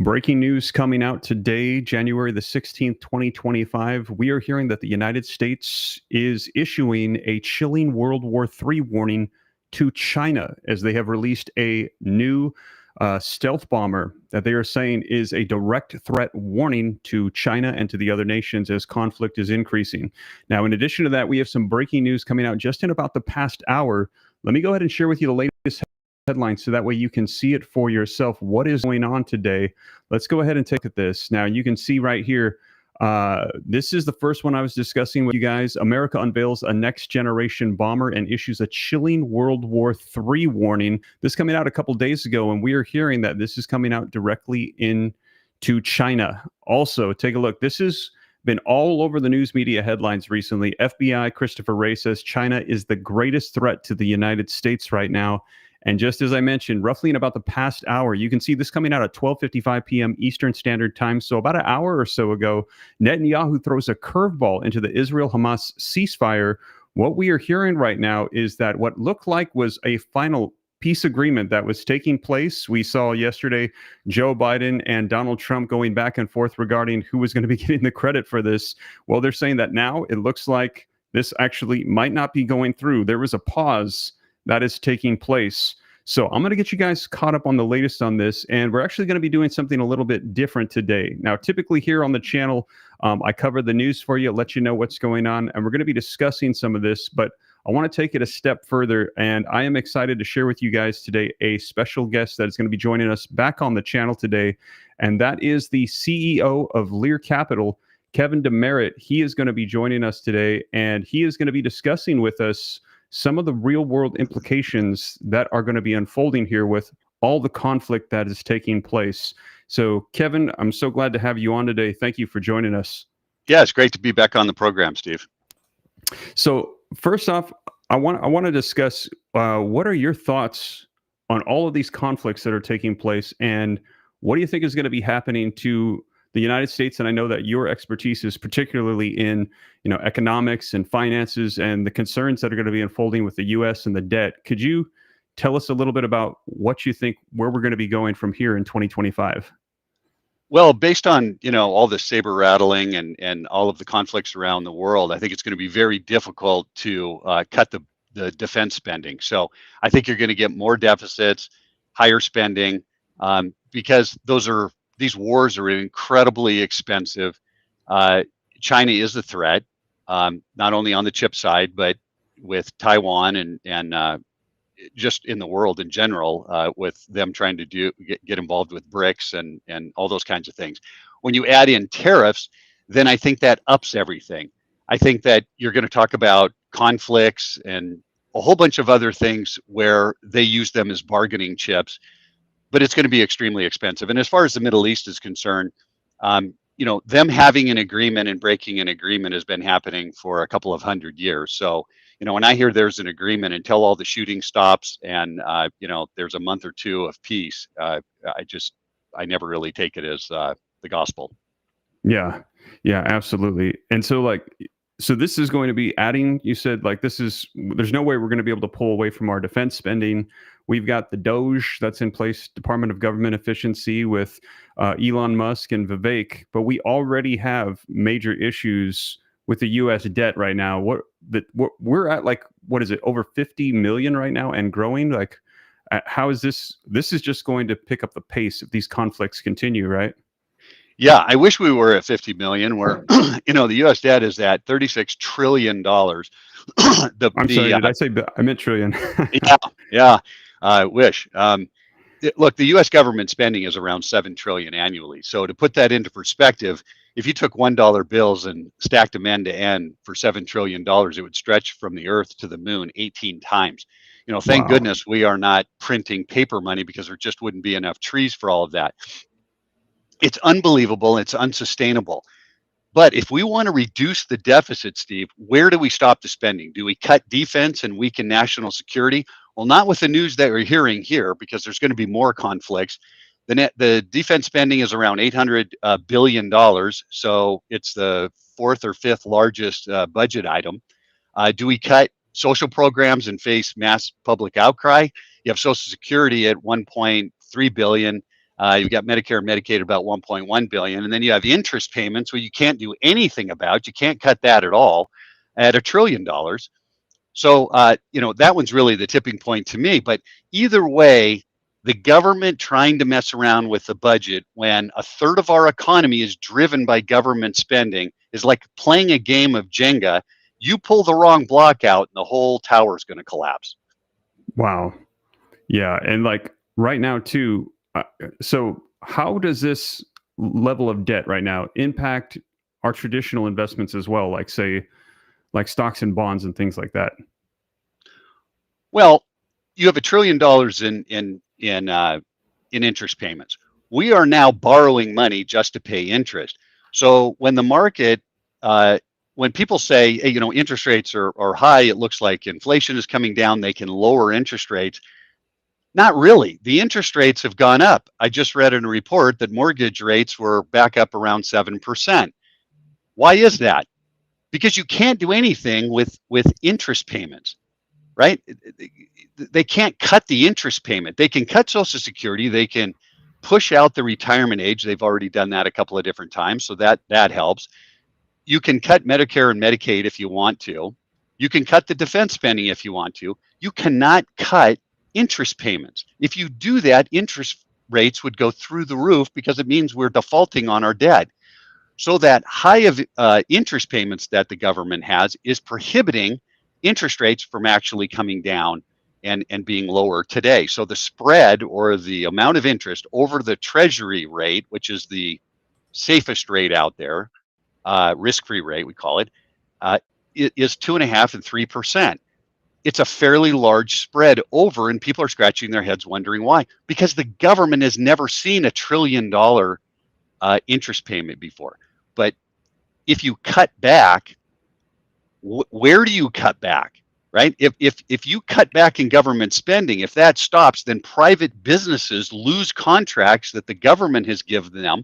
Breaking news coming out today, January the 16th, 2025. We are hearing that the United States is issuing a chilling World War III warning to China as they have released a new stealth bomber that they are saying is a direct threat warning to China and to the other nations as conflict is increasing. Now, in addition to that, we have some breaking news coming out just in about the past hour. Let me go ahead and share with you the latest headlines so that way you can see it for yourself. What is going on today? Let's go ahead and take a look at this. Now, you can see right here, this is the first one I was discussing with you guys. America unveils a next generation bomber and issues a chilling World War III warning. This coming out a couple days ago, and we are hearing that this is coming out directly into China. Also, take a look. This has been all over the news media headlines recently. FBI Christopher Wray says China is the greatest threat to the United States right now. And just as I mentioned, roughly in about the past hour, you can see this coming out at 12:55 p.m. Eastern Standard Time. So about an hour or so ago, Netanyahu throws a curveball into the Israel-Hamas ceasefire. What we are hearing right now is that what looked like was a final peace agreement that was taking place. We saw yesterday Joe Biden and Donald Trump going back and forth regarding who was going to be getting the credit for this. Well, they're saying that now it looks like this actually might not be going through. There was a pause that is taking place. So I'm going to get you guys caught up on the latest on this, and we're actually going to be doing something a little bit different today. Now, typically here on the channel, I cover the news for you, let you know what's going on, and we're going to be discussing some of this, but I want to take it a step further, and I am excited to share with you guys today a special guest that is going to be joining us back on the channel today, and that is the CEO of Lear Capital, Kevin DeMeritt. He is going to be joining us today, and he is going to be discussing with us some of the real world implications that are going to be unfolding here with all the conflict that is taking place. So, Kevin, I'm so glad to have you on today. Thank you for joining us. Yeah, it's great to be back on the program, Steve. So, first off, I want to discuss what are your thoughts on all of these conflicts that are taking place, and what do you think is going to be happening to the United States? And I know that your expertise is particularly in, economics and finances and the concerns that are going to be unfolding with the U.S. and the debt. Could you tell us a little bit about what you think, where we're going to be going from here in 2025? Well, based on, all the saber rattling and all of the conflicts around the world, I think it's going to be very difficult to cut the defense spending. So I think you're going to get more deficits, higher spending, because these wars are incredibly expensive. China is a threat, not only on the chip side, but with Taiwan and just in the world in general, with them trying to get involved with BRICS and all those kinds of things. When you add in tariffs, then I think that ups everything. I think that you're going to talk about conflicts and a whole bunch of other things where they use them as bargaining chips, but it's going to be extremely expensive. And as far as the Middle East is concerned, them having an agreement and breaking an agreement has been happening for a couple of 100 years. So, when I hear there's an agreement until all the shooting stops and, there's a month or two of peace, I never really take it as the gospel. Yeah, absolutely. And so so this is going to be adding, you said, there's no way we're going to be able to pull away from our defense spending. We've got the DOGE that's in place, Department of Government Efficiency with Elon Musk and Vivek, but we already have major issues with the U.S. debt right now. We're at what is it, over 50 million right now and growing? How is this? This is just going to pick up the pace if these conflicts continue, right? Yeah, I wish we were at 50 million where, the U.S. debt is at $36 trillion. I'm sorry, did I say, I meant trillion. Yeah, I wish. Look, the U.S. government spending is around 7 trillion annually. So to put that into perspective, if you took $1 bills and stacked them end to end for $7 trillion, it would stretch from the earth to the moon 18 times. Thank goodness we are not printing paper money because there just wouldn't be enough trees for all of that. It's unbelievable. It's unsustainable. But if we want to reduce the deficit, Steve, where do we stop the spending? Do we cut defense and weaken national security? Well, not with the news that we're hearing here, because there's going to be more conflicts. The defense spending is around $800 billion. So it's the fourth or fifth largest budget item. Do we cut social programs and face mass public outcry? You have Social Security at 1.3 billion. You've got Medicare and Medicaid about 1.1 billion, and then you have interest payments, where you can't do anything about. You can't cut that at all, at $1 trillion. So that one's really the tipping point to me. But either way, the government trying to mess around with the budget when a third of our economy is driven by government spending is like playing a game of Jenga. You pull the wrong block out, and the whole tower is going to collapse. Wow. Yeah, and like right now too. So how does this level of debt right now impact our traditional investments as well? Like say, like stocks and bonds and things like that. Well, you have $1 trillion in interest payments. We are now borrowing money just to pay interest. So when the market, when people say, hey, interest rates are high, it looks like inflation is coming down, they can lower interest rates. Not really. The interest rates have gone up. I just read in a report that mortgage rates were back up around 7%. Why is that? Because you can't do anything with interest payments, right? They can't cut the interest payment. They can cut Social Security. They can push out the retirement age. They've already done that a couple of different times, so that helps. You can cut Medicare and Medicaid if you want to. You can cut the defense spending if you want to. You cannot cut interest payments. If you do that, interest rates would go through the roof, because it means we're defaulting on our debt. So that high of interest payments that the government has is prohibiting interest rates from actually coming down and being lower today. So the spread, or the amount of interest over the Treasury rate, which is the safest rate out there, risk-free rate we call it, is 2.5% and 3%. It's a fairly large spread over, and people are scratching their heads wondering why. Because the government has never seen $1 trillion interest payment before. But if you cut back, where do you cut back, right? If you cut back in government spending, if that stops, then private businesses lose contracts that the government has given them,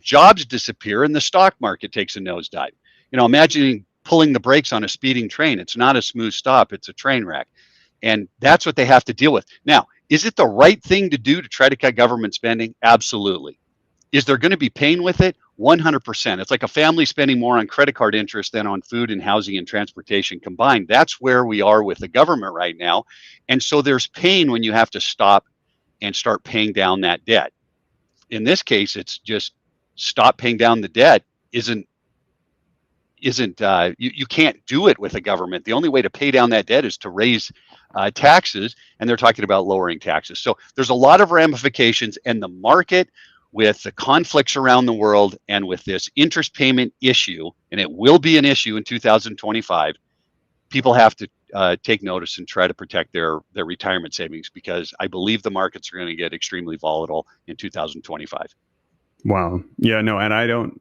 jobs disappear, and the stock market takes a nosedive. Imagine pulling the brakes on a speeding train. It's not a smooth stop, it's a train wreck. And that's what they have to deal with. Now, is it the right thing to do to try to cut government spending? Absolutely. Is there going to be pain with it? 100%. It's like a family spending more on credit card interest than on food and housing and transportation combined. That's where we are with the government right now. And so there's pain when you have to stop and start paying down that debt. In this case, it's just stop paying down the debt. You can't do it with the government. The only way to pay down that debt is to raise taxes, and they're talking about lowering taxes. So there's a lot of ramifications, and the market, with the conflicts around the world and with this interest payment issue, and it will be an issue in 2025, people have to take notice and try to protect their retirement savings, because I believe the markets are going to get extremely volatile in 2025. Wow. Yeah, no, and I don't,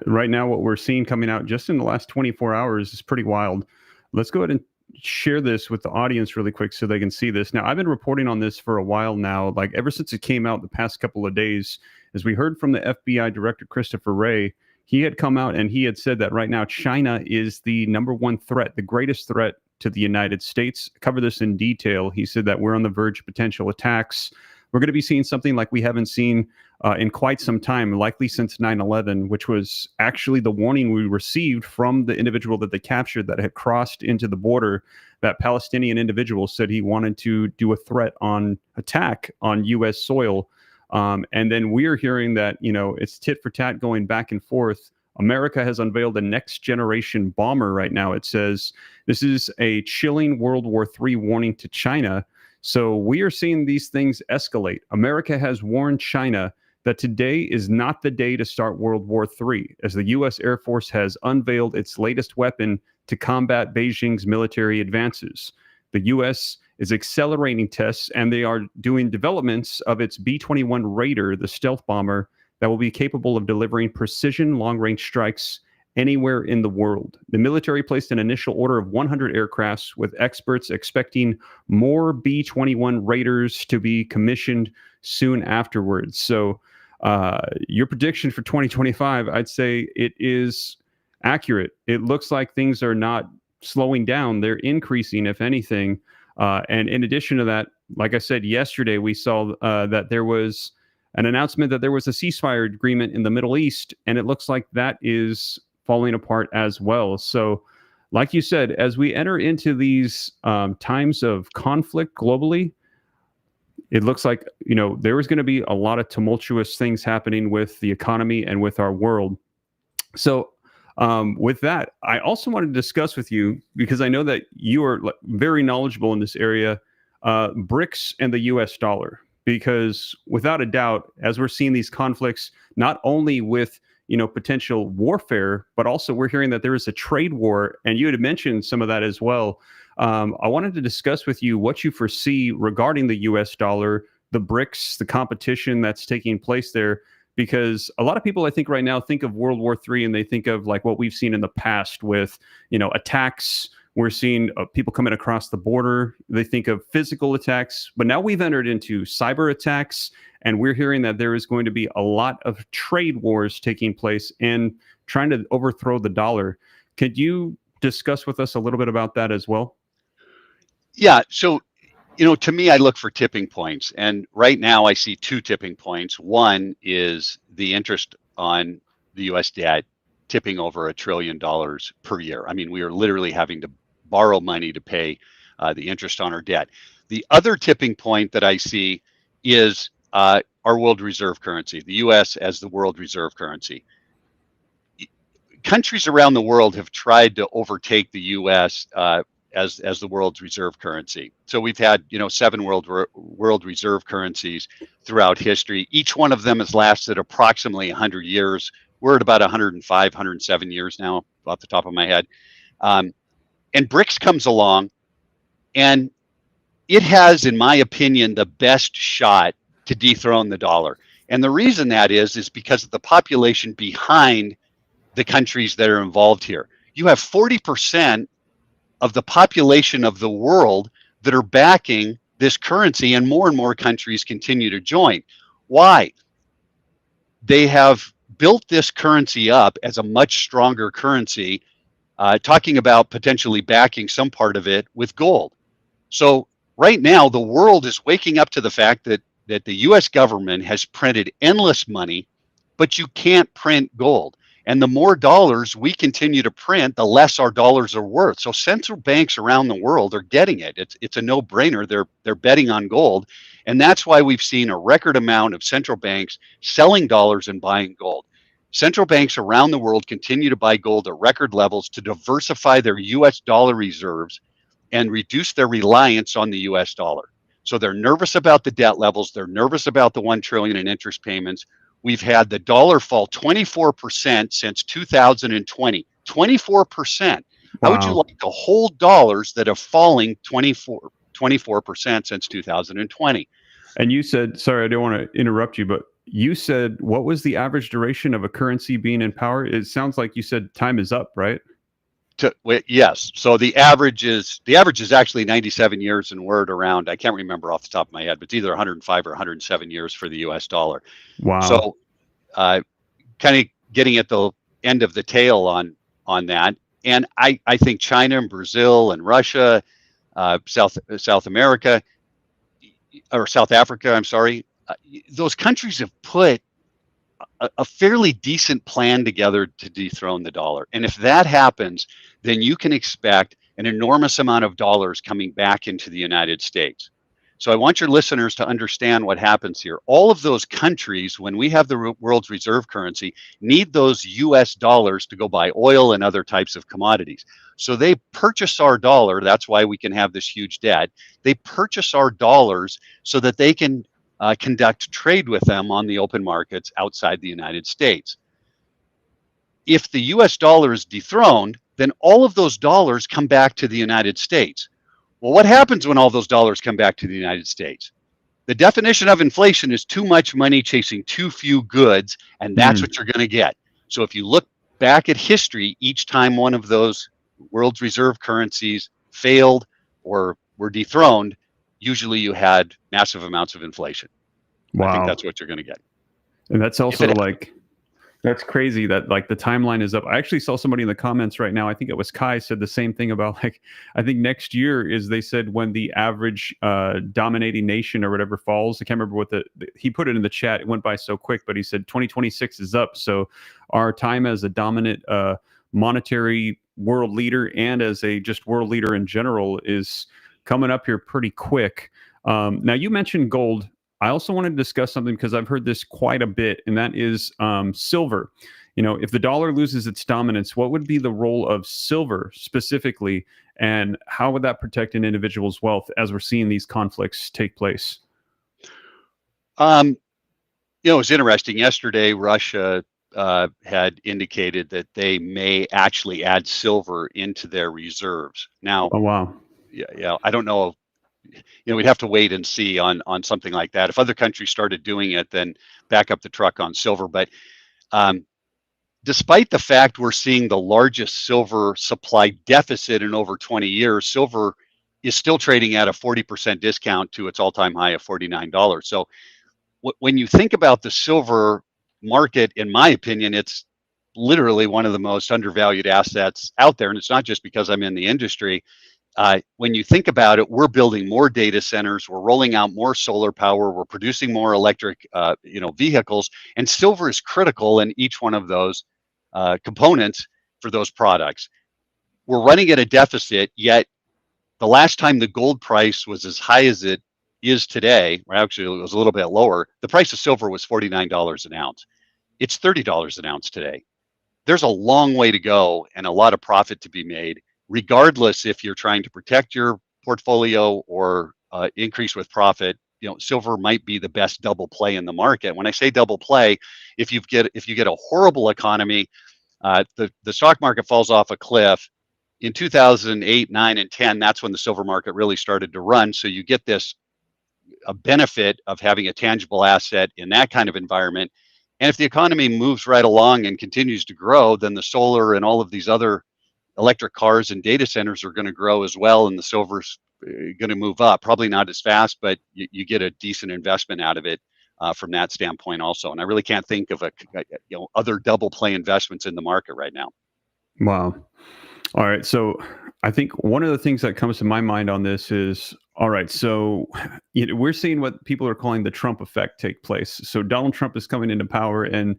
right now, what we're seeing coming out just in the last 24 hours is pretty wild. Let's go ahead and share this with the audience really quick so they can see this. Now, I've been reporting on this for a while now, like ever since it came out the past couple of days. As we heard from the FBI Director Christopher Wray, he had come out and he had said that right now China is the #1 threat, the greatest threat to the United States. Cover this in detail. He said that we're on the verge of potential attacks. We're going to be seeing something like we haven't seen in quite some time, likely since 9/11, which was actually the warning we received from the individual that they captured that had crossed into the border. That Palestinian individual said he wanted to do a threat on attack on U.S. soil. And then we're hearing that, it's tit for tat going back and forth. America has unveiled a next generation bomber right now. It says this is a chilling World War III warning to China. So we are seeing these things escalate. America has warned China that today is not the day to start World War III, as the U.S. Air Force has unveiled its latest weapon to combat Beijing's military advances. The U.S. is accelerating tests, and they are doing developments of its B-21 Raider, the stealth bomber, that will be capable of delivering precision long-range strikes anywhere in the world. The military placed an initial order of 100 aircrafts, with experts expecting more B-21 Raiders to be commissioned soon afterwards. So your prediction for 2025, I'd say it is accurate. It looks like things are not slowing down. They're increasing, if anything. And in addition to that, like I said yesterday, we saw that there was an announcement that there was a ceasefire agreement in the Middle East, and it looks like that is falling apart as well. So, like you said, as we enter into these times of conflict globally, it looks like, there is going to be a lot of tumultuous things happening with the economy and with our world. So, with that, I also wanted to discuss with you, because I know that you are very knowledgeable in this area, BRICS and the US dollar. Because without a doubt, as we're seeing these conflicts, not only with potential warfare, but also we're hearing that there is a trade war, and you had mentioned some of that as well. I wanted to discuss with you what you foresee regarding the US dollar, the BRICS, the competition that's taking place there, because a lot of people, I think, right now think of World War III and they think of like what we've seen in the past with, attacks. We're seeing people coming across the border. They think of physical attacks, but now we've entered into cyber attacks, and we're hearing that there is going to be a lot of trade wars taking place and trying to overthrow the dollar. Could you discuss with us a little bit about that as well? Yeah. So, to me, I look for tipping points. And right now I see two tipping points. One is the interest on the US debt tipping over $1 trillion per year. I mean, we are literally having to borrow money to pay the interest on our debt. The other tipping point that I see is our world reserve currency, the US as the world reserve currency. Countries around the world have tried to overtake the US as the world's reserve currency. So we've had 7 world reserve currencies throughout history. Each one of them has lasted approximately 100 years. We're at about 105, 107 years now, off the top of my head. And BRICS comes along, and it has, in my opinion, the best shot to dethrone the dollar. And the reason that is because of the population behind the countries that are involved here. You have 40% of the population of the world that are backing this currency, and more countries continue to join. Why? They have built this currency up as a much stronger currency, talking about potentially backing some part of it with gold. So right now, the world is waking up to the fact that the US government has printed endless money, but you can't print gold. And the more dollars we continue to print, the less our dollars are worth. So central banks around the world are getting it. It's a no-brainer. They're betting on gold. And that's why we've seen a record amount of central banks selling dollars and buying gold. Central banks around the world continue to buy gold at record levels to diversify their US dollar reserves and reduce their reliance on the US dollar. So they're nervous about the debt levels. They're nervous about the $1 trillion in interest payments. We've had the dollar fall 24% since 2020. 24%. How would you like to hold dollars that are falling 24% since 2020? And you said, sorry, I don't want to interrupt you, but you said, what was the average duration of a currency being in power? It sounds like you said time is up, right? Yes. So the average is actually 97 years, and we're at around, I can't remember off the top of my head, but it's either 105 or 107 years for the US dollar. Wow. So kind of getting at the end of the tail on that. And I think China and Brazil and Russia, South America, or South Africa, I'm sorry, those countries have put a fairly decent plan together to dethrone the dollar. And if that happens, then you can expect an enormous amount of dollars coming back into the United States. So I want your listeners to understand what happens here. All of those countries, when we have the world's reserve currency, need those US dollars to go buy oil and other types of commodities. So they purchase our dollar. That's why we can have this huge debt. They purchase our dollars so that they can conduct trade with them on the open markets outside the United States. If the US dollar is dethroned, then all of those dollars come back to the United States. Well, what happens when all those dollars come back to the United States? The definition of inflation is too much money chasing too few goods, and that's what you're going to get. So if you look back at history, each time one of those world's reserve currencies failed or were dethroned, usually you had massive amounts of inflation. Wow. I think that's what you're going to get. And that's also like, That's crazy that like the timeline is up. I actually saw somebody in the comments right now. I think it was Kai said the same thing about like I think next year is they said when the average dominating nation or whatever falls. I can't remember what he put it in the chat. It went by so quick, but he said 2026 is up. So our time as a dominant monetary world leader and as a just world leader in general is coming up here pretty quick. Now you mentioned gold. I also want to discuss something because I've heard this quite a bit, and that is silver. You know, if the dollar loses its dominance, what would be the role of silver specifically, and how would that protect an individual's wealth as we're seeing these conflicts take place? You know, it was interesting. Yesterday, Russia had indicated that they may actually add silver into their reserves. Now, Oh, wow. yeah, I don't know. You know, we'd have to wait and see on something like that. If other countries started doing it, then back up the truck on silver. But despite the fact we're seeing the largest silver supply deficit in over 20 years, silver is still trading at a 40% discount to its all-time high of $49. So when you think about the silver market, in my opinion, it's literally one of the most undervalued assets out there. And it's not just because I'm in the industry. When you think about it, we're building more data centers, we're rolling out more solar power, we're producing more electric, vehicles, and silver is critical in each one of those components for those products. We're running at a deficit, yet the last time the gold price was as high as it is today, or actually it was a little bit lower, the price of silver was $49 an ounce. It's $30 an ounce today. There's a long way to go and a lot of profit to be made, regardless if you're trying to protect your portfolio or increase with profit. You know, silver might be the best double play in the market. When I say double play, if you get a horrible economy, the stock market falls off a cliff. In 2008, 9, and 10, that's when the silver market really started to run. So you get this a benefit of having a tangible asset in that kind of environment. And if the economy moves right along and continues to grow, then the solar and all of these other electric cars and data centers are going to grow as well, and the silver's going to move up. Probably not as fast, but you get a decent investment out of it from that standpoint also. And I really can't think of other double play investments in the market right now. Wow. All right. So I think one of the things that comes to my mind on this is, all right, so we're seeing what people are calling the Trump effect take place. So Donald Trump is coming into power, and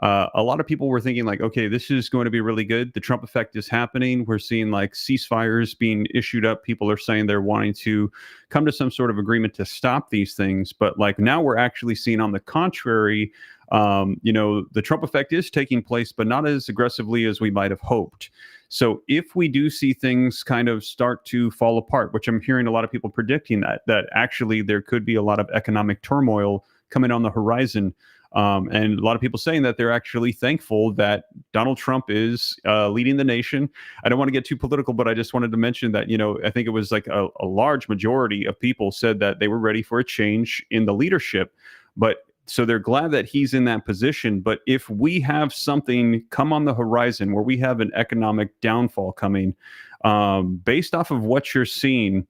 a lot of people were thinking like, okay, this is going to be really good. The Trump effect is happening. We're seeing like ceasefires being issued up. People are saying they're wanting to come to some sort of agreement to stop these things. But like now we're actually seeing on the contrary, the Trump effect is taking place, but not as aggressively as we might have hoped. So if we do see things kind of start to fall apart, which I'm hearing a lot of people predicting that actually there could be a lot of economic turmoil coming on the horizon. And a lot of people saying that they're actually thankful that Donald Trump is leading the nation. I don't want to get too political, but I just wanted to mention that, I think it was like a large majority of people said that they were ready for a change in the leadership. But so they're glad that he's in that position. But if we have something come on the horizon where we have an economic downfall coming, based off of what you're seeing,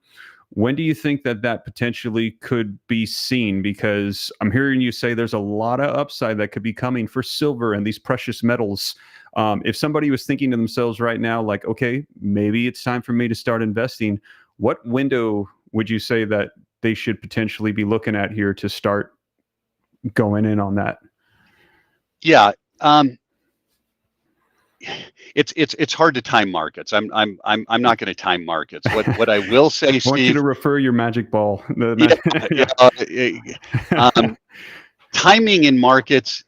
when do you think that potentially could be seen? Because I'm hearing you say there's a lot of upside that could be coming for silver and these precious metals. If somebody was thinking to themselves right now, like, okay, maybe it's time for me to start investing, what window would you say that they should potentially be looking at here to start going in on that? Yeah, it's hard to time markets. I'm not going to time markets. What I will say, Steve, I want you to refer your magic ball. Timing in markets.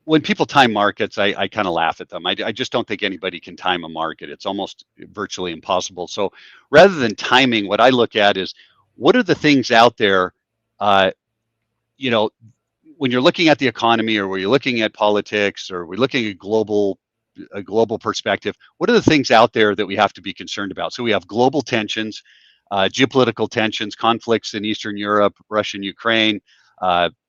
When people time markets, I kind of laugh at them. I just don't think anybody can time a market. It's almost virtually impossible. So rather than timing, what I look at is what are the things out there. When you're looking at the economy, or when you're looking at politics, or we're looking at a global perspective, what are the things out there that we have to be concerned about? So we have global tensions, geopolitical tensions, conflicts in Eastern Europe, Russia and Ukraine.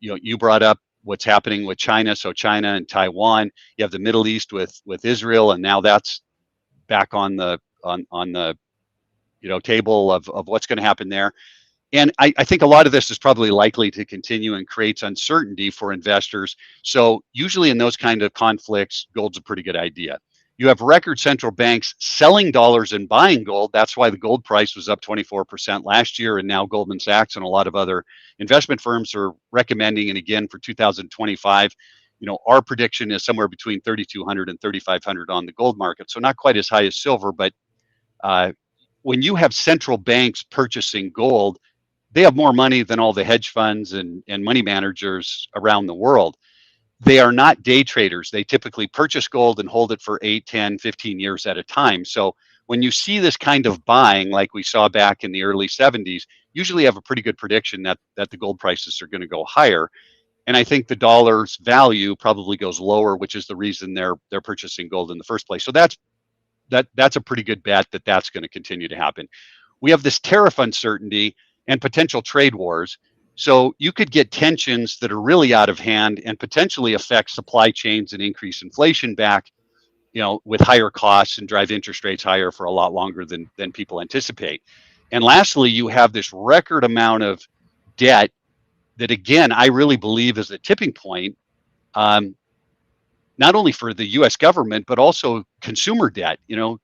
You brought up what's happening with China. So China and Taiwan. You have the Middle East with Israel, and now that's back on the table of what's going to happen there. And I think a lot of this is probably likely to continue and creates uncertainty for investors. So usually in those kind of conflicts, gold's a pretty good idea. You have record central banks selling dollars and buying gold. That's why the gold price was up 24% last year. And now Goldman Sachs and a lot of other investment firms are recommending, and again for 2025, our prediction is somewhere between 3,200 and 3,500 on the gold market. So not quite as high as silver, but when you have central banks purchasing gold, they have more money than all the hedge funds and money managers around the world. They are not day traders. They typically purchase gold and hold it for 8, 10, 15 years at a time. So when you see this kind of buying, like we saw back in the early 70s, usually have a pretty good prediction that the gold prices are going to go higher. And I think the dollar's value probably goes lower, which is the reason they're purchasing gold in the first place. So that's a pretty good bet that that's going to continue to happen. We have this tariff uncertainty and potential trade wars. So you could get tensions that are really out of hand and potentially affect supply chains and increase inflation back, with higher costs and drive interest rates higher for a lot longer than people anticipate. And lastly, you have this record amount of debt that, again, I really believe is a tipping point, not only for the US government, but also consumer debt.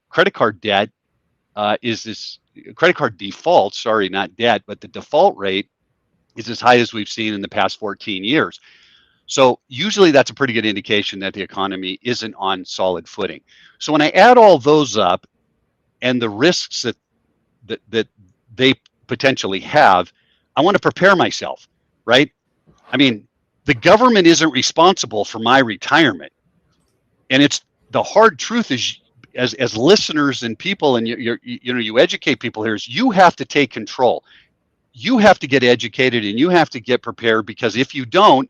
Credit card debt is this credit card default, sorry, not debt, but the default rate is as high as we've seen in the past 14 years. So usually that's a pretty good indication that the economy isn't on solid footing. So when I add all those up and the risks that they potentially have, I want to prepare myself, right? I mean, the government isn't responsible for my retirement. And it's the hard truth is, as listeners and people, and you educate people here, is you have to take control. You have to get educated and you have to get prepared, because if you don't,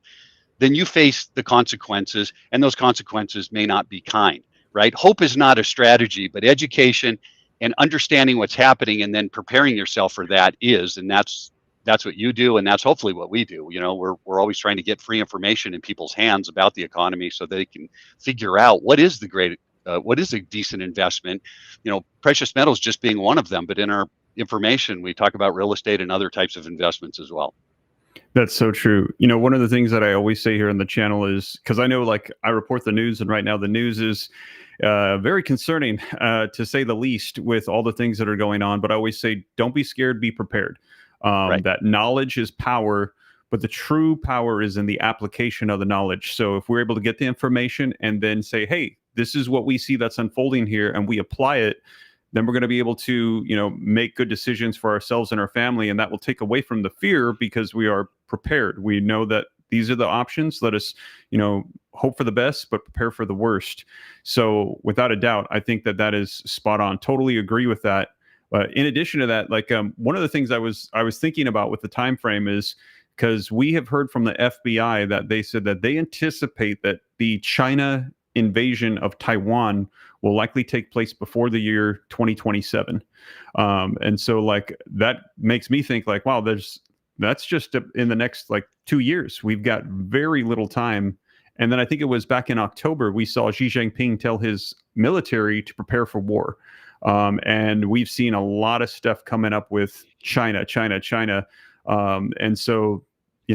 then you face the consequences, and those consequences may not be kind, right? Hope is not a strategy, but education and understanding what's happening and then preparing yourself for that is, and that's what you do, and that's hopefully what we do. We're always trying to get free information in people's hands about the economy so they can figure out what is a decent investment. Precious metals just being one of them, but in our information we talk about real estate and other types of investments as well. That's so true. One of the things that I always say here on the channel is, because I know, I report the news, and right now the news is very concerning, to say the least, with all the things that are going on. But I always say, don't be scared, be prepared. Right. That knowledge is power, but the true power is in the application of the knowledge. So if we're able to get the information and then say, hey, this is what we see that's unfolding here, and we apply it, then we're going to be able to, make good decisions for ourselves and our family. And that will take away from the fear, because we are prepared. We know that these are the options. Let us, hope for the best, but prepare for the worst. So without a doubt, I think that is spot on. Totally agree with that. In addition to that, one of the things I was thinking about with the time frame is, because we have heard from the FBI that they said that they anticipate that the China invasion of Taiwan will likely take place before the year 2027. And so that makes me think wow, that's just in the next 2 years. We've got very little time. And then I think it was back in October, we saw Xi Jinping tell his military to prepare for war. And we've seen a lot of stuff coming up with China. And so,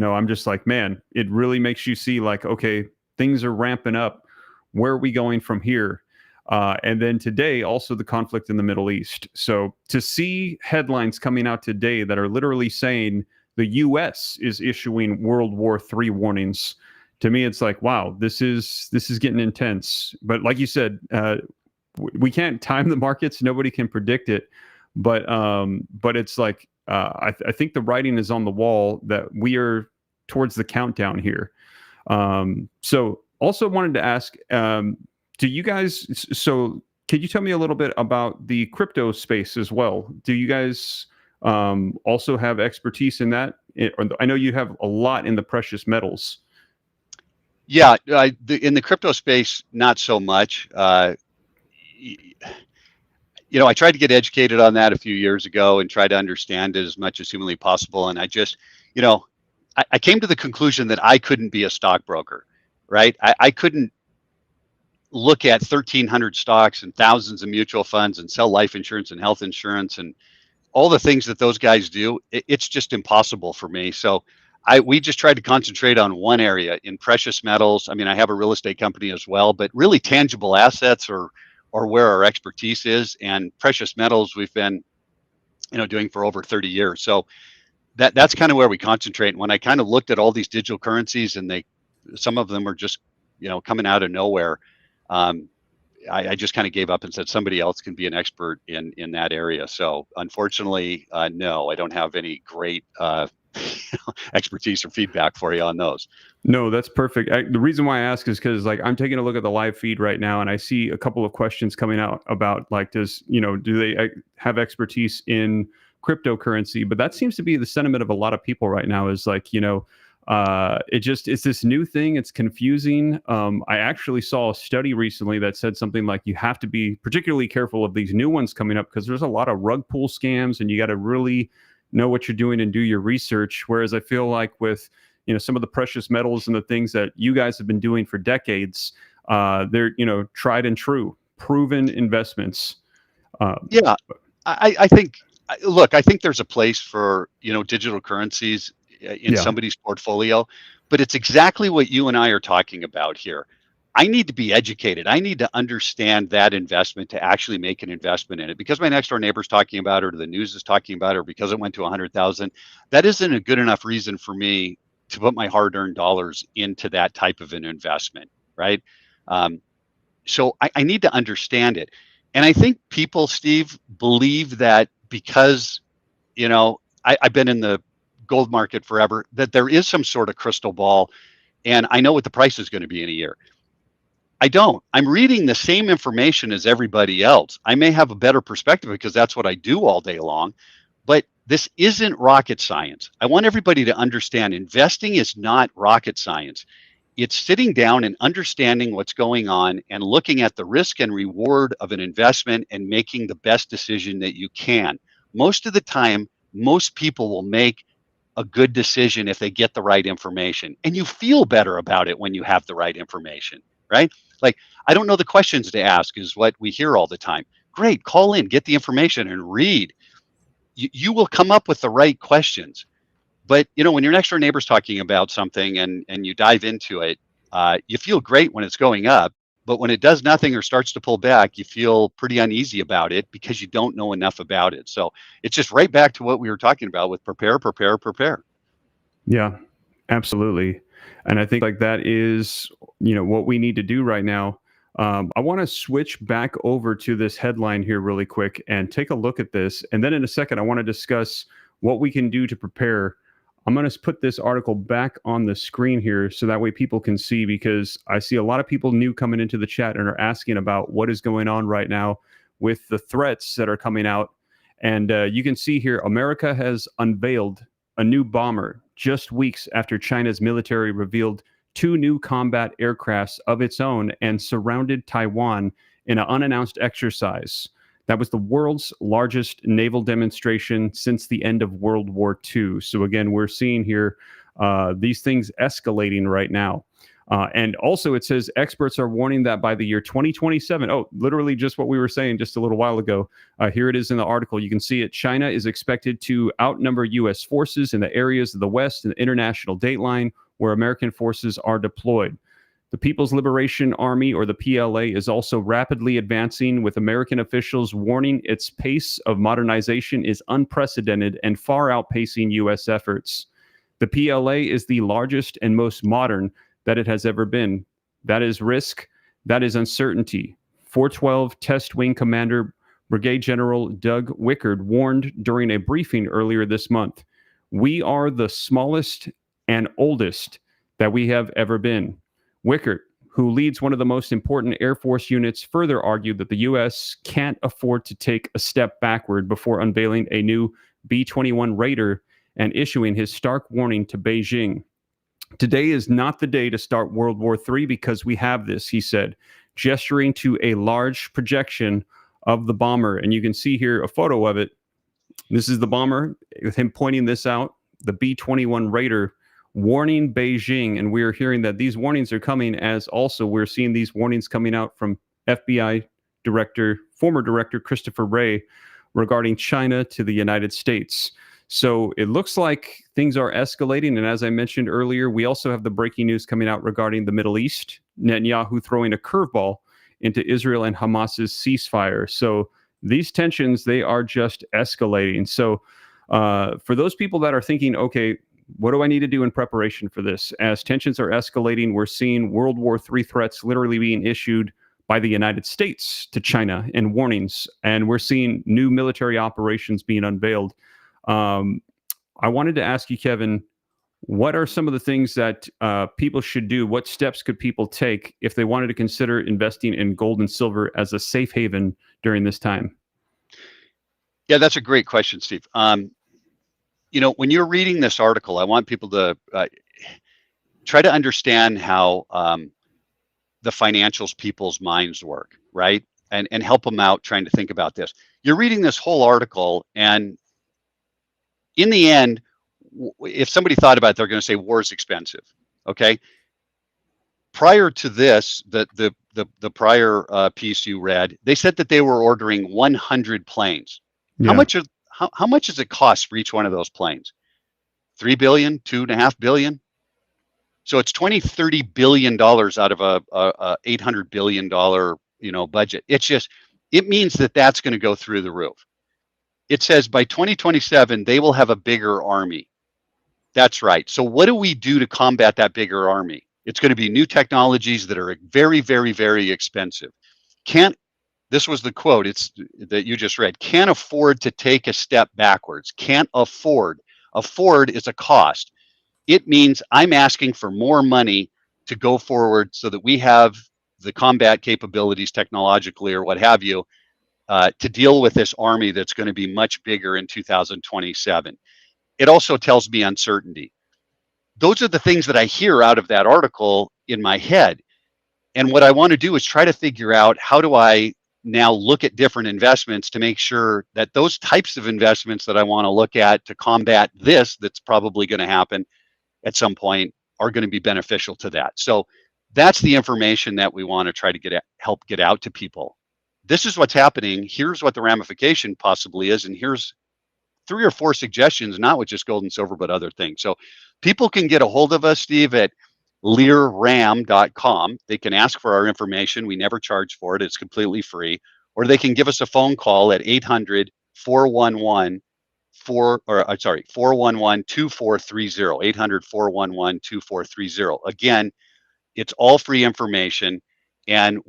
I'm just man, it really makes you see okay, things are ramping up. Where are we going from here? And then today, also the conflict in the Middle East. So to see headlines coming out today that are literally saying the U.S. is issuing World War III warnings, to me, it's wow, this is getting intense. But like you said, we can't time the markets. Nobody can predict it. But it's I think the writing is on the wall that we are towards the countdown here. So also wanted to ask, do you guys, so could you tell me a little bit about the crypto space as well? Do you guys also have expertise in that? I know you have a lot in the precious metals. Yeah, in the crypto space, not so much. I tried to get educated on that a few years ago and try to understand it as much as humanly possible. And I just, I came to the conclusion that I couldn't be a stockbroker, right? I couldn't look at 1,300 stocks and thousands of mutual funds and sell life insurance and health insurance and all the things that those guys do, it's just impossible for me. So we just tried to concentrate on one area in precious metals. I mean, I have a real estate company as well, but really tangible assets or where our expertise is, and precious metals we've been, doing for over 30 years. So that's kind of where we concentrate. And when I kind of looked at all these digital currencies, and some of them are just, coming out of nowhere, I just kind of gave up and said somebody else can be an expert in that area. So unfortunately, no, I don't have any great expertise or feedback for you on those. No, that's perfect. The reason why I ask is because I'm taking a look at the live feed right now, and I see a couple of questions coming out about do they have expertise in cryptocurrency? But that seems to be the sentiment of a lot of people right now. Is it's this new thing. It's confusing. I actually saw a study recently that said something like you have to be particularly careful of these new ones coming up because there's a lot of rug pull scams, and you got to really know what you're doing and do your research. Whereas I feel like with some of the precious metals and the things that you guys have been doing for decades, they're tried and true, proven investments. Yeah, I think. Look, I think there's a place for digital currencies in somebody's portfolio, but it's exactly what you and I are talking about here. I need to be educated. I need to understand that investment to actually make an investment in it. Because my next door neighbor's talking about it, or the news is talking about it, or because it went to 100,000, that isn't a good enough reason for me to put my hard-earned dollars into that type of an investment, right? So I need to understand it. And I think people, Steve, believe that because, I've been in the gold market forever, that there is some sort of crystal ball, and I know what the price is going to be in a year. I don't. I'm reading the same information as everybody else. I may have a better perspective because that's what I do all day long, but this isn't rocket science. I want everybody to understand investing is not rocket science. It's sitting down and understanding what's going on and looking at the risk and reward of an investment and making the best decision that you can. Most of the time, most people will make a good decision if they get the right information, and you feel better about it when you have the right information, right? Like, I don't know the questions to ask is what we hear all the time. Great, call in, get the information and read. You will come up with the right questions. But when your next door neighbor's talking about something and you dive into it, you feel great when it's going up. But when it does nothing or starts to pull back, you feel pretty uneasy about it because you don't know enough about it. So it's just right back to what we were talking about with prepare, prepare, prepare. Yeah, absolutely. And I think that is, what we need to do right now. I want to switch back over to this headline here really quick and take a look at this. And then in a second, I want to discuss what we can do to prepare. I'm going to put this article back on the screen here so that way people can see, because I see a lot of people new coming into the chat and are asking about what is going on right now with the threats that are coming out. And you can see here, America has unveiled a new bomber just weeks after China's military revealed 2 new combat aircrafts of its own and surrounded Taiwan in an unannounced exercise. That was the world's largest naval demonstration since the end of World War II. So again, we're seeing here these things escalating right now. And also it says experts are warning that by the year 2027, literally just what we were saying just a little while ago. Here it is in the article. You can see it. China is expected to outnumber U.S. forces in the areas of the West and the international dateline where American forces are deployed. The People's Liberation Army, or the PLA, is also rapidly advancing, with American officials warning its pace of modernization is unprecedented and far outpacing U.S. efforts. The PLA is the largest and most modern that it has ever been. That is risk. That is uncertainty. 412 Test Wing Commander Brigadier General Doug Wickard warned during a briefing earlier this month. We are the smallest and oldest that we have ever been. Wickard, who leads one of the most important Air Force units, further argued that the U.S. can't afford to take a step backward before unveiling a new B-21 Raider and issuing his stark warning to Beijing. Today is not the day to start World War III because we have this, he said, gesturing to a large projection of the bomber. And you can see here a photo of it. This is the bomber with him pointing this out, the B-21 Raider, warning Beijing. And we're hearing that these warnings are coming as also we're seeing these warnings coming out from FBI former director Christopher Wray, regarding China to the United States. So it looks like things are escalating. And as I mentioned earlier, we also have the breaking news coming out regarding the Middle East, Netanyahu throwing a curveball into Israel and Hamas's ceasefire. So these tensions, they are just escalating. So for those people that are thinking, okay, what do I need to do in preparation for this? As tensions are escalating, we're seeing World War III threats literally being issued by the United States to China and warnings, and we're seeing new military operations being unveiled. I wanted to ask you, Kevin, what are some of the things that people should do? What steps could people take if they wanted to consider investing in gold and silver as a safe haven during this time? Yeah, that's a great question, Steve. When you're reading this article, I want people to try to understand how the financials people's minds work, right? And help them out trying to think about this. You're reading this whole article, and in the end, if somebody thought about it, they're going to say war is expensive. Okay. Prior to this, the prior piece you read, they said that they were ordering 100 planes. Yeah. How much does it cost for each one of those planes? 3 billion, 2.5 billion. So it's 20-30 billion dollars out of a $800 billion budget. It means that that's going to go through the roof. It says by 2027 they will have a bigger army. That's right. So what do we do to combat that bigger army? It's going to be new technologies that are very, very, very expensive. This was the quote that you just read. Can't afford to take a step backwards. Can't afford. Afford is a cost. It means I'm asking for more money to go forward so that we have the combat capabilities technologically or what have you to deal with this army that's going to be much bigger in 2027. It also tells me uncertainty. Those are the things that I hear out of that article in my head. And what I want to do is try to figure out, how do I now look at different investments to make sure that those types of investments that I want to look at to combat this, that's probably going to happen at some point, are going to be beneficial to that. So that's the information that we want to try to help get out to people. This is what's happening. Here's what the ramification possibly is. And here's 3 or 4 suggestions, not with just gold and silver, but other things. So people can get a hold of us, Steve, at learram.com. They can ask for our information. We never charge for it. It's completely free. Or they can give us a phone call at 800-411-2430, 800-411-2430. Again, it's all free information. And,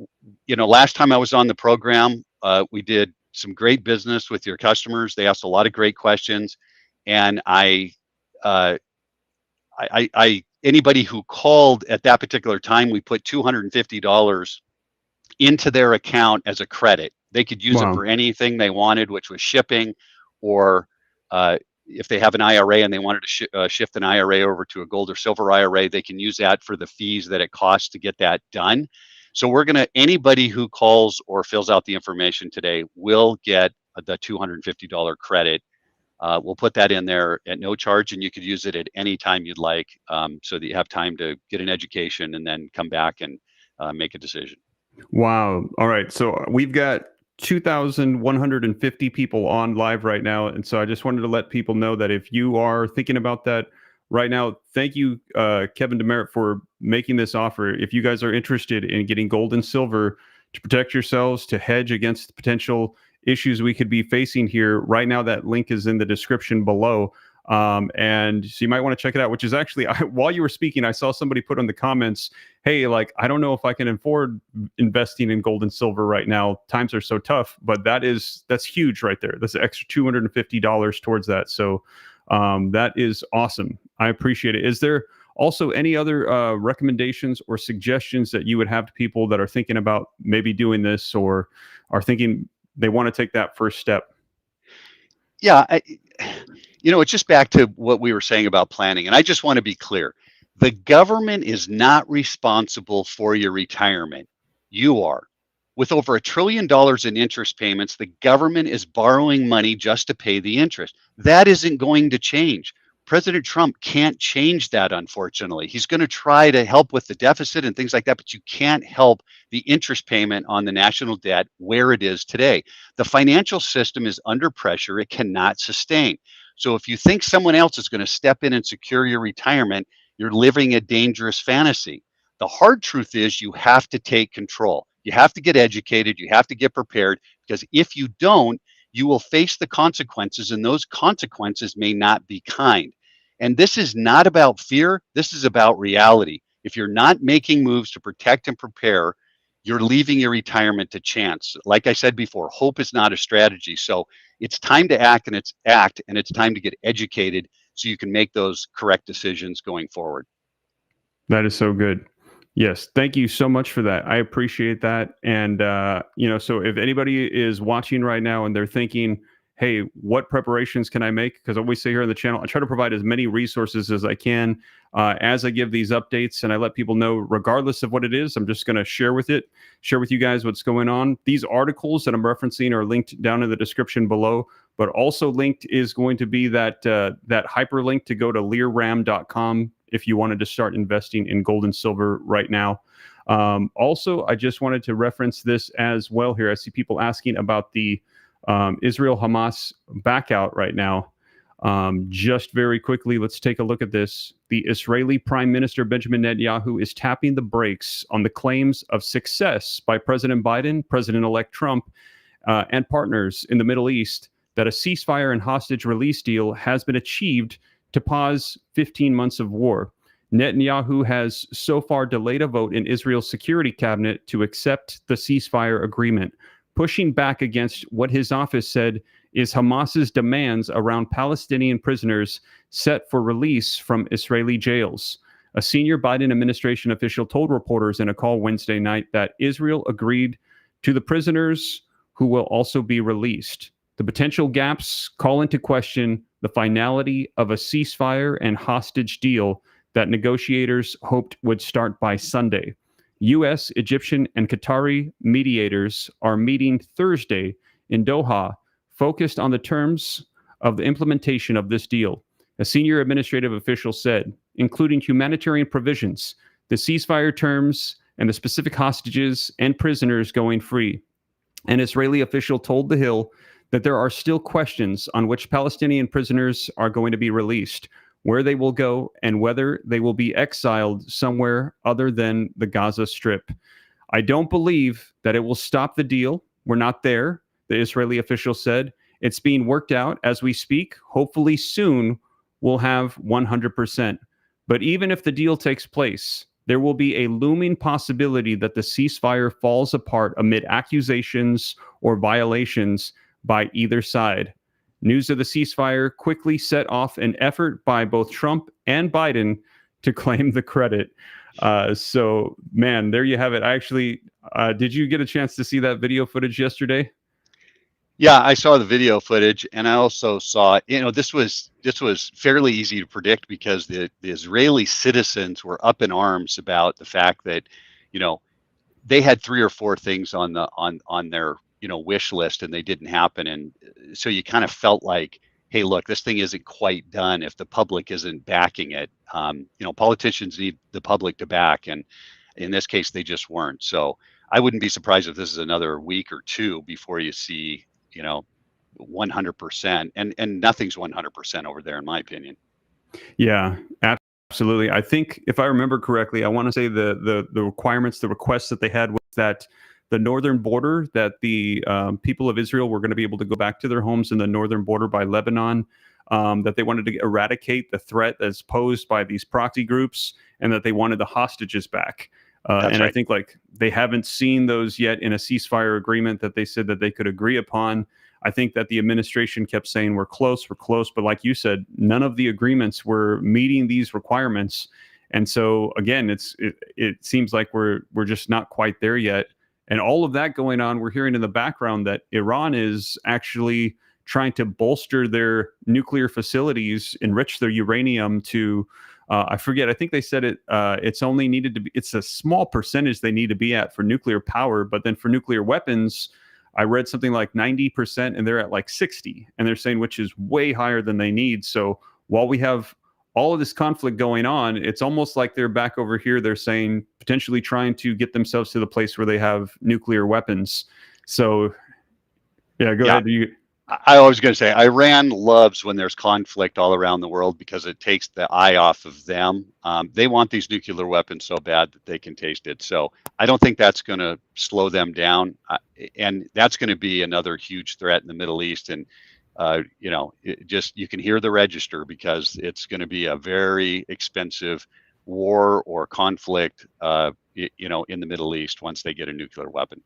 last time I was on the program, we did some great business with your customers. They asked a lot of great questions. And anybody who called at that particular time, we put $250 into their account as a credit. They could use it for anything they wanted, which was shipping, or if they have an IRA and they wanted to shift an IRA over to a gold or silver IRA, they can use that for the fees that it costs to get that done. So anybody who calls or fills out the information today will get the $250 credit. We'll put that in there at no charge, and you could use it at any time you'd like, so that you have time to get an education and then come back and make a decision. Wow. All right. So we've got 2,150 people on live right now. And so I just wanted to let people know that if you are thinking about that right now, thank you, Kevin DeMeritt, for making this offer. If you guys are interested in getting gold and silver to protect yourselves, to hedge against potential issues we could be facing here, right now that link is in the description below. And so you might want to check it out, which is actually, while you were speaking, I saw somebody put in the comments, hey, I don't know if I can afford investing in gold and silver right now. Times are so tough, but that's huge right there. That's an extra $250 towards that. So that is awesome. I appreciate it. Is there also any other recommendations or suggestions that you would have to people that are thinking about maybe doing this, or are thinking they want to take that first step? Yeah, it's just back to what we were saying about planning. And I just want to be clear. The government is not responsible for your retirement. You are. With over $1 trillion in interest payments, the government is borrowing money just to pay the interest. That isn't going to change. President Trump can't change that, unfortunately. He's going to try to help with the deficit and things like that, but you can't help the interest payment on the national debt where it is today. The financial system is under pressure. It cannot sustain. So if you think someone else is going to step in and secure your retirement, you're living a dangerous fantasy. The hard truth is you have to take control. You have to get educated. You have to get prepared, because if you don't, you will face the consequences, and those consequences may not be kind. And this is not about fear. This is about reality. If you're not making moves to protect and prepare, you're leaving your retirement to chance. Like I said before, hope is not a strategy. So it's time to act, and it's time to get educated so you can make those correct decisions going forward. That is so good. Yes, thank you so much for that. I appreciate that. And so if anybody is watching right now and they're thinking, hey, what preparations can I make? Because I always say here on the channel, I try to provide as many resources as I can as I give these updates, and I let people know, regardless of what it is, I'm just going to share with you guys what's going on. These articles that I'm referencing are linked down in the description below, but also linked is going to be that hyperlink to go to learram.com if you wanted to start investing in gold and silver right now. Also, I just wanted to reference this as well here. I see people asking about the Israel-Hamas backout right now. Just very quickly, let's take a look at this. The Israeli Prime Minister Benjamin Netanyahu is tapping the brakes on the claims of success by President Biden, President-elect Trump, and partners in the Middle East that a ceasefire and hostage release deal has been achieved to pause 15 months of war. Netanyahu has so far delayed a vote in Israel's security cabinet to accept the ceasefire agreement, pushing back against what his office said is Hamas's demands around Palestinian prisoners set for release from Israeli jails. A senior Biden administration official told reporters in a call Wednesday night that Israel agreed to the prisoners who will also be released. The potential gaps call into question the finality of a ceasefire and hostage deal that negotiators hoped would start by Sunday. U.S., Egyptian, and Qatari mediators are meeting Thursday in Doha, focused on the terms of the implementation of this deal. A senior administrative official said, including humanitarian provisions, the ceasefire terms, and the specific hostages and prisoners going free. An Israeli official told The Hill that there are still questions on which Palestinian prisoners are going to be released, where they will go, and whether they will be exiled somewhere other than the Gaza Strip. I don't believe that it will stop the deal. We're not there, the Israeli official said. It's being worked out as we speak. Hopefully soon we'll have 100%. But even if the deal takes place, there will be a looming possibility that the ceasefire falls apart amid accusations or violations by either side. News of the ceasefire quickly set off an effort by both Trump and Biden to claim the credit. So, man, there you have it. I actually, did you get a chance to see that video footage yesterday? Yeah, I saw the video footage, and I also saw, this was fairly easy to predict, because the Israeli citizens were up in arms about the fact that, they had 3 or 4 things on their wish list, and they didn't happen. And so you kind of felt like, hey, look, this thing isn't quite done if the public isn't backing it. Politicians need the public to back, and in this case, they just weren't. So I wouldn't be surprised if this is another week or 2 before you see, 100%, and nothing's 100% over there, in my opinion. Yeah, absolutely. I think if I remember correctly, I want to say the requirements, the requests that they had was that the northern border, that the people of Israel were going to be able to go back to their homes in the northern border by Lebanon, that they wanted to eradicate the threat that's posed by these proxy groups, and that they wanted the hostages back. And right. I think they haven't seen those yet in a ceasefire agreement that they said that they could agree upon. I think that the administration kept saying, we're close. But like you said, none of the agreements were meeting these requirements. And so, again, it seems like we're just not quite there yet. And all of that going on, we're hearing in the background that Iran is actually trying to bolster their nuclear facilities, enrich their uranium to, I think they said it's only needed to be, it's a small percentage they need to be at for nuclear power. But then for nuclear weapons, I read something like 90%, and they're at 60. And they're saying, which is way higher than they need. So while we have all of this conflict going on, it's almost like they're back over here. They're saying potentially trying to get themselves to the place where they have nuclear weapons. So, yeah, go ahead. I was going to say, Iran loves when there's conflict all around the world because it takes the eye off of them. They want these nuclear weapons so bad that they can taste it. So I don't think that's going to slow them down. And that's going to be another huge threat in the Middle East. And, you can hear the register because it's going to be a very expensive war or conflict, in the Middle East once they get a nuclear weapon.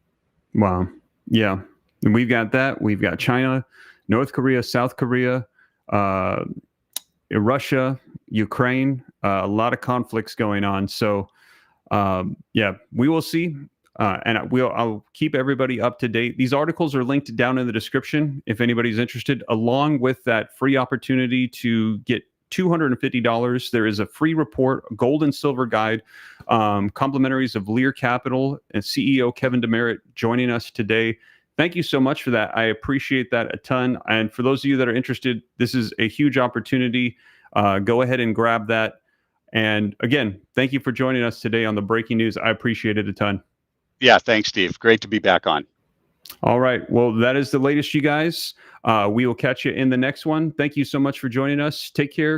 Wow. Yeah. And we've got that. We've got China, North Korea, South Korea, Russia, Ukraine, a lot of conflicts going on. So, we will see. And I'll keep everybody up to date. These articles are linked down in the description if anybody's interested, along with that free opportunity to get $250. There is a free report, a gold and silver guide, complimentaries of Lear Capital and CEO Kevin DeMeritt joining us today. Thank you so much for that. I appreciate that a ton. And for those of you that are interested, this is a huge opportunity. Go ahead and grab that. And again, thank you for joining us today on the Breaking News. I appreciate it a ton. Yeah, thanks, Steve. Great to be back on. All right. Well, that is the latest, you guys. We will catch you in the next one. Thank you so much for joining us. Take care.